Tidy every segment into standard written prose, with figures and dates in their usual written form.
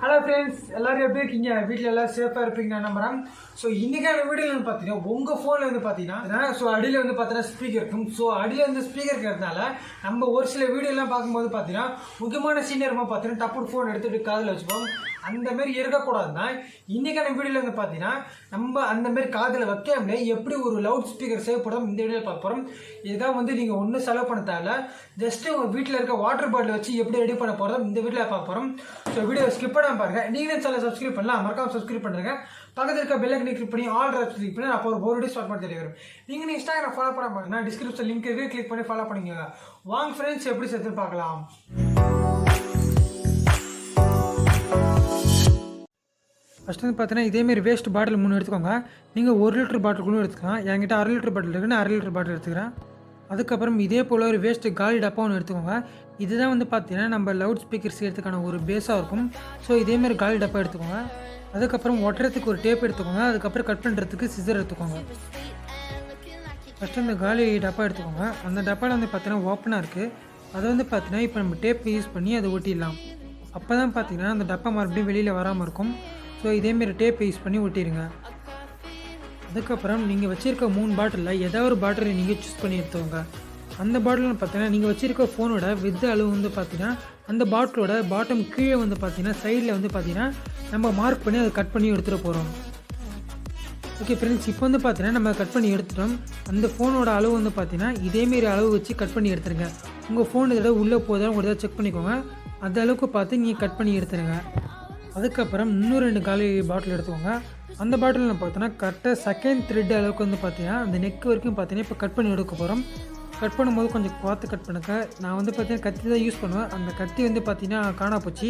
Hello friends, எல்லோரும் எப்படி இருக்கீங்க? வீட்டில் எல்லாம் சேஃபாக இருப்பீங்க நான் நம்புறேன். ஸோ இன்றைக்கான வீடியோவில் வந்து பார்த்தீங்கன்னா உங்கள் ஃபோனில் வந்து பார்த்தீங்கன்னா அடியில் வந்து பார்த்தீங்கன்னா ஸ்பீக்கர் இருக்கும். ஸோ அடியில் வந்து ஸ்பீக்கர் இருக்கிறதுனால நம்ம ஒரு சில வீடியோலாம் பார்க்கும்போது பார்த்தீங்கன்னா முக்கியமான சீனியர்மா பார்த்தீங்கன்னா டப்பு ஃபோன் எடுத்துகிட்டு காதில் வச்சுப்போம். அந்தமாரி இருக்கக்கூடாதுன்னா இன்றைக்கான வீடியோவில் வந்து பார்த்தீங்கன்னா நம்ம அந்தமாரி காதில் வைக்காமலே எப்படி ஒரு லவுட் ஸ்பீக்கர் சேவ் பண்ணோம் இந்த வீடியோவில் பார்க்க போகிறோம். இதுதான் வந்து நீங்கள் ஒன்றும் செலவு பண்ண தேவை, ஜஸ்ட்டு உங்கள் வீட்டில் இருக்க வாட்டர் பாட்டில் வச்சு எப்படி ரெடி பண்ண போகிறோம் இந்த வீடியோவில் பார்க்க போகிறோம். ஸோ வீடியோ ஸ்கிப் பண்ணாமல் பாருங்கள். நீங்களும் சேனல் சப்ஸ்கிரைப் பண்ணலாம், மறக்காம சப்ஸ்கிரைப் பண்ணுங்க. பக்கத்தில் இருக்க பெல் ஐக்கனை கிளிக் பண்ணி ஆல் ரைட் கிளிக் பண்ணி அப்போ ஒரு வீடியோ ஸ்டார்ட் பண்ணி தெரிய வரும். நீங்கள் இன்ஸ்டாகிராம் ஃபாலோ பண்ண பாருங்க, டிஸ்கிரிப்ஷன் லிங்க் இருக்குது, கிளிக் பண்ணி ஃபாலோ பண்ணிக்கோங்க. வாங்க ஃப்ரெண்ட்ஸ், எப்படி சேர்த்து பார்க்கலாம். ஃபஸ்ட்டு வந்து பார்த்தீங்கன்னா இதேமாரி வேஸ்ட் பாட்டில் 3 எடுத்துக்கோங்க. நீங்கள் 1 லிட்டர் பாட்டில் கூட எடுத்துக்கலாம். என்கிட்ட 1/2 லிட்டர் பாட்டில் இருக்குன்னு 1/2 லிட்டர் பாட்டில் எடுத்துக்கிறேன். அதுக்கப்புறம் இதே போல் ஒரு வேஸ்ட்டு காலி டப்பா ஒன்று எடுத்துக்கோங்க. இதுதான் வந்து பார்த்தீங்கன்னா நம்ம லவுட் ஸ்பீக்கர் செய்கிறதுக்கான ஒரு பேஸாக இருக்கும். ஸோ இதேமாரி காலி டப்பா எடுத்துக்கோங்க. அதுக்கப்புறம் ஒட்டுறதுக்கு ஒரு டேப் எடுத்துக்கோங்க. அதுக்கப்புறம் கட் பண்ணுறதுக்கு சிசர் எடுத்துக்கோங்க. ஃபஸ்ட்டு இந்த காலி டப்பா எடுத்துக்கோங்க. அந்த டப்பாவில் வந்து பார்த்தீங்கன்னா ஓப்பனாக இருக்குது. அதை வந்து பார்த்தீங்கன்னா இப்போ நம்ம டேப் யூஸ் பண்ணி அதை ஒட்டிடலாம். அப்போ தான் பார்த்தீங்கன்னா அந்த டப்பா மறுபடியும் வெளியில் வராமல் இருக்கும். ஸோ இதேமாரி டேப் யூஸ் பண்ணி ஒட்டிடுங்க. அதுக்கப்புறம் நீங்கள் வச்சுருக்க 3 பாட்டிலில் ஏதாவது ஒரு பாட்டிலை நீங்கள் சூஸ் பண்ணி எடுத்துக்கோங்க. அந்த பாட்டில் பார்த்தீங்கன்னா நீங்கள் வச்சுருக்க ஃபோனோட வித் அளவு வந்து பார்த்தீங்கன்னா அந்த பாட்டிலோட பாட்டம் கீழே வந்து பார்த்தீங்கன்னா சைடில் வந்து பார்த்தீங்கன்னா நம்ம மார்க் பண்ணி அதை கட் பண்ணி எடுத்துகிட்டு போகிறோம். ஓகே ஃப்ரெண்ட்ஸ், இப்போ வந்து பார்த்தீங்கன்னா நம்ம கட் பண்ணி எடுத்துட்டோம். அந்த ஃபோனோட அளவு வந்து பார்த்தீங்கன்னா இதேமாரி அளவு வச்சு கட் பண்ணி எடுத்துருங்க. உங்கள் ஃபோன் இதோட உள்ளே போதாலும் ஒரு தடவை செக் பண்ணிக்கோங்க. அந்த அளவுக்கு பார்த்து நீங்கள் கட் பண்ணி எடுத்துருங்க. அதுக்கப்புறம் இன்னும் 2 காலி பாட்டில் எடுத்துக்கோங்க. அந்த பாட்டிலில் பார்த்தோன்னா கரெக்டாக செகண்ட் த்ரெட் அளவுக்கு வந்து பார்த்தீங்கன்னா அந்த நெக் வரைக்கும் பார்த்தீங்கன்னா இப்போ கட் பண்ணி எடுக்க போகிறோம். கட் பண்ணும்போது கொஞ்சம் பார்த்து கட் பண்ணுங்க. நான் வந்து பார்த்தீங்கன்னா கத்தி தான் யூஸ் பண்ணுவேன். அந்த கத்தி வந்து பார்த்தீங்கன்னா காணா போச்சு,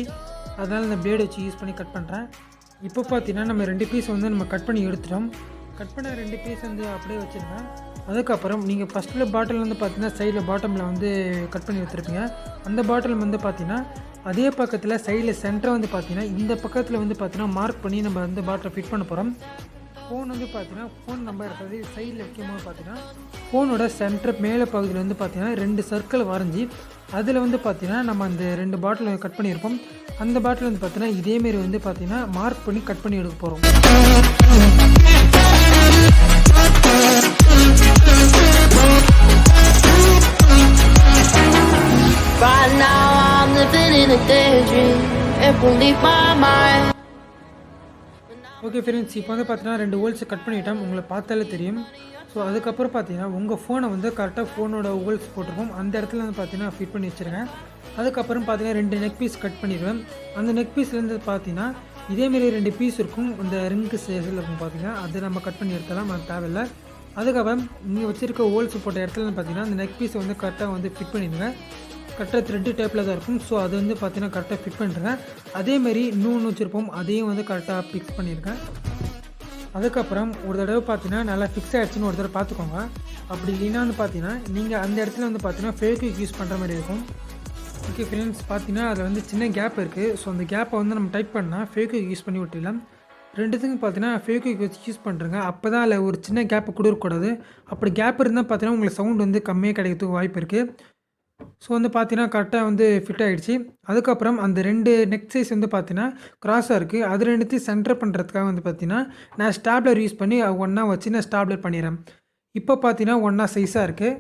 அதனால் இந்த பிளேடு வச்சு யூஸ் பண்ணி கட் பண்ணுறேன். இப்போ பார்த்தீங்கன்னா நம்ம 2 பீஸ் வந்து நம்ம கட் பண்ணி எடுத்துட்டோம். கட் பண்ண 2 பீஸ் வந்து அப்படியே வச்சுருங்க. அதுக்கப்புறம் நீங்கள் ஃபஸ்ட்டில் பாட்டில் வந்து பார்த்தீங்கன்னா சைடில் பாட்டமில் வந்து கட் பண்ணி எடுத்துருப்பீங்க. அந்த பாட்டில் வந்து பார்த்தீங்கன்னா அதே பக்கத்தில் சைடில் சென்டரை வந்து பார்த்தீங்கன்னா இந்த பக்கத்தில் வந்து பார்த்தீங்கன்னா மார்க் பண்ணி நம்ம அந்த பாட்டிலை ஃபிட் பண்ண போகிறோம். ஃபோன் வந்து பார்த்தீங்கன்னா ஃபோன் நம்பர் இருக்கிறது சைடில் வைக்கும்போது பார்த்தீங்கன்னா ஃபோனோட சென்டர் மேலே பகுதியில் வந்து பார்த்தீங்கன்னா 2 சர்க்கிள் வரைஞ்சி அதில் வந்து பார்த்தீங்கன்னா நம்ம அந்த 2 பாட்டில் கட் பண்ணியிருப்போம். அந்த பாட்டில் வந்து பார்த்தீங்கன்னா இதேமாரி வந்து பார்த்தீங்கன்னா மார்க் பண்ணி கட் பண்ணி எடுக்க போகிறோம். Right now I'm living in a daydream. It won't leave my mind. Okay friends, இப்போ வந்து பார்த்தீங்கன்னா 2 ஹோல்ஸ் கட் பண்ணிட்டோம். உங்களை பார்த்தாலே தெரியும். ஸோ அதுக்கப்புறம் பார்த்தீங்கன்னா உங்கள் ஃபோனை வந்து கரெக்டாக ஃபோனோட ஹோல்ஸ் போட்டிருப்போம். அந்த இடத்துல வந்து பார்த்தீங்கன்னா ஃபிட் பண்ணி வச்சுருங்க. அதுக்கப்புறம் பார்த்தீங்கன்னா 2 நெக் பீஸ் கட் பண்ணிடுவேன். அந்த நெக் பீஸ்லேருந்து பார்த்தீங்கன்னா இதேமாரி 2 பீஸ் இருக்கும். இந்த ரிங்கு சைஸில் இருக்கும் பார்த்தீங்கன்னா அதை நம்ம கட் பண்ணி எடுத்தலாம், அது தேவையில்லை. அதுக்கப்புறம் நீங்கள் வச்சுருக்க ஹோல்ஸ் போட்ட இடத்துல பார்த்தீங்கன்னா அந்த நெக் பீஸை வந்து கரெக்டாக வந்து ஃபிட் பண்ணிடுங்க. கரெக்டாக த்ரெட்டு டேப்பில் தான் இருக்கும். ஸோ அது வந்து பார்த்தீங்கன்னா கரெக்டாக ஃபிட் பண்ணுறேங்க. அதேமாரி இன்னொன்று வச்சுருப்போம், அதையும் வந்து கரெக்டாக ஃபிக்ஸ் பண்ணியிருக்கேன். அதுக்கப்புறம் ஒரு தடவை பார்த்தீங்கன்னா நல்லா ஃபிக்ஸ் ஆகிடுச்சுன்னு ஒரு தடவை பார்த்துக்கோங்க. அப்படி இல்லைன்னா வந்து பார்த்தீங்கன்னா நீங்கள் அந்த இடத்துல வந்து பார்த்தீங்கன்னா ஃபேக்விக் யூஸ் பண்ணுற மாதிரி இருக்கும். ஓகே ஃப்ரெண்ட்ஸ், பார்த்தீங்கன்னா அதில் வந்து சின்ன கேப் இருக்குது. ஸோ அந்த கேப்பை வந்து நம்ம டைப் பண்ணால் ஃபேக்விக் யூஸ் பண்ணி விட்டுடலாம். 2த்துக்கும் பார்த்தீங்கன்னா ஃபேக்விக் வச்சு யூஸ் பண்ணுறேங்க. அப்போ தான் அதில் ஒரு சின்ன கேப்பை கூட இருக்கக்கூடாது. அப்படி கேப் இருந்தால் பார்த்தீங்கன்னா உங்களுக்கு சவுண்ட் வந்து கம்மியாக கிடைக்கிறதுக்கு வாய்ப்பு இருக்குது. ஸோ வந்து பார்த்தீங்கன்னா கரெக்டாக வந்து ஃபிட் ஆகிடுச்சு. அதுக்கப்புறம் அந்த 2 நெக் சைஸ் வந்து பார்த்தீங்கன்னா க்ராஸாக இருக்குது. அது 2த்தையும் சென்டர் பண்ணுறதுக்காக வந்து பார்த்தீங்கன்னா நான் ஸ்டாப்லர் யூஸ் பண்ணி ஒன்றா வச்சு நான் ஸ்டாப்லர் பண்ணிடுறேன். இப்போ பார்த்தீங்கன்னா ஒன்றா சைஸாக இருக்குது.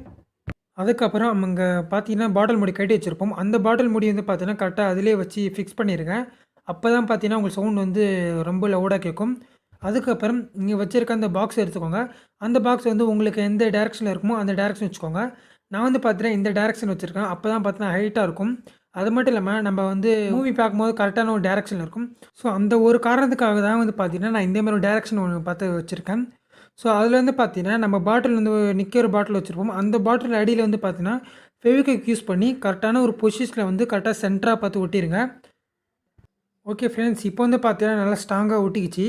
அதுக்கப்புறம் அங்கே பார்த்தீங்கன்னா பாட்டில் மூடி கட்டி வச்சுருப்போம். அந்த பாட்டில் மூடி வந்து பார்த்தீங்கன்னா கரெக்டாக அதிலே வச்சு ஃபிக்ஸ் பண்ணிடுங்க. அப்போ தான் பார்த்தீங்கன்னா உங்களுக்கு சவுண்ட் வந்து ரொம்ப லவுடாக கேட்கும். அதுக்கப்புறம் நீங்கள் வச்சுருக்க அந்த பாக்ஸ் எடுத்துக்கோங்க. அந்த பாக்ஸ் வந்து உங்களுக்கு எந்த டேரெக்ஷனில் இருக்குமோ அந்த டேரெக்ஷன் வச்சுக்கோங்க. நான் வந்து பார்த்தீங்கன்னா இந்த டேரெக்ஷன் வச்சுருக்கேன். அப்போ தான் பார்த்தீங்கன்னா ஹைட்டாக இருக்கும். அது மட்டும் இல்லாமல் நம்ம வந்து மூவி பார்க்கும்போது கரெக்டான ஒரு டேரெக்ஷன் இருக்கும். ஸோ அந்த ஒரு காரணத்துக்காக தான் வந்து பார்த்தீங்கன்னா நான் இந்தமாதிரி ஒரு டேரெக்ஷன் ஒன்று பார்த்து வச்சுருக்கேன். ஸோ அதில் வந்து பார்த்தீங்கன்னா நம்ம பாட்டில் வந்து நிற்கிற பாட்டில் வச்சுருப்போம். அந்த பாட்டில் அடியில் வந்து பார்த்தீங்கன்னா ஃபெவிக்விக் யூஸ் பண்ணி கரெக்டான ஒரு பொசிஷனில் வந்து கரெக்டாக சென்டராக பார்த்து ஒட்டிடுங்க. ஓகே ஃப்ரெண்ட்ஸ், இப்போ வந்து பார்த்தீங்கன்னா நல்லா ஸ்ட்ராங்காக ஒட்டிக்கிச்சு.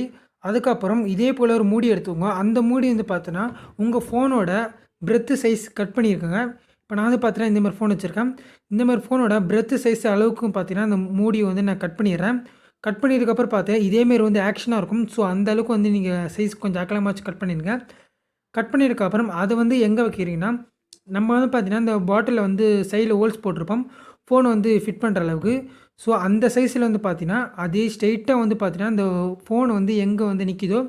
அதுக்கப்புறம் இதே போல் ஒரு மூடி எடுத்துக்கோங்க. அந்த மூடி வந்து பார்த்தீங்கன்னா உங்கள் ஃபோனோட பிரெத்து சைஸ் கட் பண்ணியிருக்கேங்க. இப்போ நான் வந்து பார்த்தீங்கன்னா இந்தமாதிரி ஃபோன் வச்சுருக்கேன். இந்தமாதிரி ஃபோனோட பிரெத்து சைஸ் அளவுக்கும் பார்த்தீங்கன்னா அந்த மூடியை வந்து நான் கட் பண்ணிடுறேன். கட் பண்ணியதுக்கப்புறம் பார்த்தீங்கன்னா இதேமாரி வந்து ஆக்ஷனாக இருக்கும். ஸோ அந்த அளவுக்கு வந்து நீங்கள் சைஸ் கொஞ்சம் அகலமாக வச்சு கட் பண்ணிடுங்க. கட் பண்ணியதுக்கப்புறம் அதை வந்து எங்கே வைக்கிறீங்கன்னா நம்ம வந்து பார்த்தீங்கன்னா இந்த பாட்டிலில் வந்து சைடில் ஹோல்ஸ் போட்டிருப்போம் ஃபோனை வந்து ஃபிட் பண்ணுற அளவுக்கு. ஸோ அந்த சைஸில் வந்து பார்த்தீங்கன்னா அதே ஸ்ட்ரெயிட்டாக வந்து பார்த்தீங்கன்னா இந்த ஃபோன் வந்து எங்கே வந்து நிற்கிதோ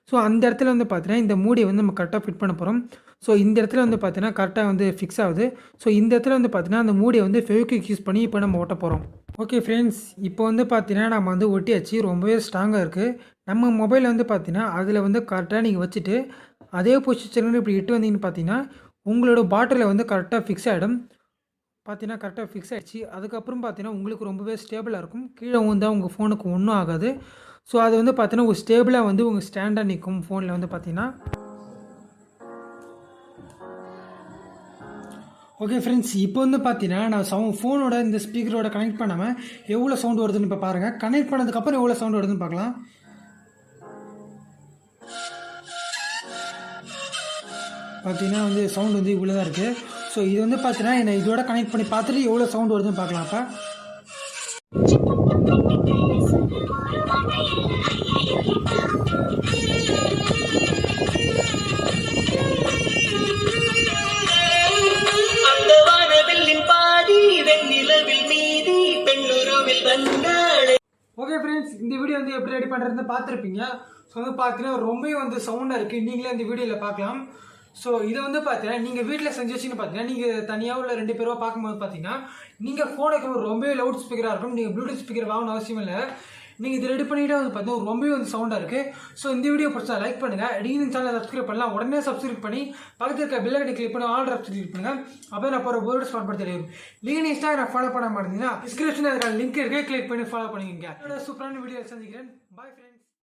ஸோ அந்த இடத்துல வந்து பார்த்தீங்கன்னா இந்த மூடியை வந்து நம்ம கரெக்டாக ஃபிட் பண்ண போகிறோம். ஸோ இந்த இடத்துல வந்து பார்த்தீங்கன்னா கரெக்டாக வந்து ஃபிக்ஸ் ஆகுது. ஸோ இந்த இடத்துல வந்து பார்த்தீங்கன்னா அந்த மூடியை வந்து ஃபெவிக்விக் யூஸ் பண்ணி இப்போ நம்ம ஒட்ட போகிறோம். ஓகே ஃப்ரெண்ட்ஸ், இப்போ வந்து பார்த்தீங்கன்னா நம்ம வந்து ஒட்டியாச்சு. ரொம்பவே ஸ்ட்ராங்காக இருக்குது. நம்ம மொபைலில் வந்து பார்த்தீங்கன்னா அதில் வந்து கரெக்டாக நீங்கள் வச்சுட்டு அதே பொசிஷனில் இப்படி இட்டு வந்தீங்கன்னு பார்த்தீங்கன்னா உங்களோட பாட்டிலில் வந்து கரெக்டாக ஃபிக்ஸ் ஆகிடும். பார்த்தீங்கன்னா கரெக்டாக ஃபிக்ஸ் ஆகிடுச்சு. அதுக்கப்புறம் பார்த்தீங்கன்னா உங்களுக்கு ரொம்பவே ஸ்டேபிளாக இருக்கும். கீழே வந்தால் உங்கள் ஃபோனுக்கு ஒன்றும் ஆகாது. ஸோ அது வந்து பார்த்தீங்கன்னா ஒரு ஸ்டேபிளாக வந்து உங்கள் ஸ்டாண்டாக நிற்கும் ஃபோனில் வந்து பார்த்தீங்கன்னா. ஓகே ஃப்ரெண்ட்ஸ், இப்போ வந்து பார்த்தீங்கன்னா நான் ஃபோனோட இந்த ஸ்பீக்கரோட கனெக்ட் பண்ணாமல் எவ்வளோ சவுண்ட் வருதுன்னு இப்போ பாருங்கள். கனெக்ட் பண்ணதுக்கப்புறம் எவ்வளோ சவுண்ட் வருதுன்னு பார்க்கலாம். பார்த்தீங்கன்னா வந்து சவுண்ட் வந்து இவ்வளோ தான் இருக்குது. ஸோ இது வந்து பார்த்தீங்கன்னா என்னை இதோட கனெக்ட் பண்ணி பார்த்துட்டு எவ்வளோ சவுண்ட் வருதுன்னு பார்க்கலாம். அப்போ ஓகே ஃப்ரெண்ட்ஸ், இந்த வீடியோ வந்து எப்படி ரெடி பண்ணுறதுன்னு பார்த்துருப்பீங்க. ஸோ வந்து பார்த்தீங்கன்னா ரொம்பவே வந்து சவுண்டாக இருக்குது. நீங்களே இந்த வீடியோவில் பார்க்கலாம். ஸோ இதை வந்து பார்த்தீங்கன்னா நீங்கள் வீட்டில் செஞ்சு வச்சுன்னு பார்த்தீங்கன்னா நீங்கள் தனியாக உள்ள 2 பேரோ பார்க்கும்போது பார்த்தீங்கன்னா நீங்கள் ஃபோனுக்கு ரொம்பவே லவுட் ஸ்பீக்கராக இருக்கும். நீங்கள் ப்ளூடூத் ஸ்பீக்கர் வாங்கணும் அவசியம் இல்லை. நீங்கள் இது ரெடி பண்ணிவிட்டு வந்து பார்த்தீங்கன்னா ரொம்பவே வந்து சவுண்டாக இருக்குது. ஸோ இந்த வீடியோ பிடிச்சா லைக் பண்ணுங்கள். நீங்கள் சேனலை சப்ஸ்கிரைப் பண்ணலாம். உடனே சப்ஸ்கிரைப் பண்ணி பக்கத்தில் இருக்க பெல் ஐக்கனை கிளிக் பண்ணி ஆல் ஆப்ஷன் கிளிக் பண்ணுங்கள். அப்போ நான் போகிற போர்டு ஸ்பாட் பண்ண தெரியும். நீங்கள் இன்ஸ்டாகிராம் ஃபாலோ பண்ண மாட்டீங்கன்னா டிஸ்கிரிப்ஷனில் இருக்கிற லிங்க் இருக்குது, கிளிக் பண்ணி ஃபாலோ பண்ணிக்கோங்க. சூப்பரான வீடியோ சந்திக்கிறேன். பாய் ஃப்ரெண்ட்.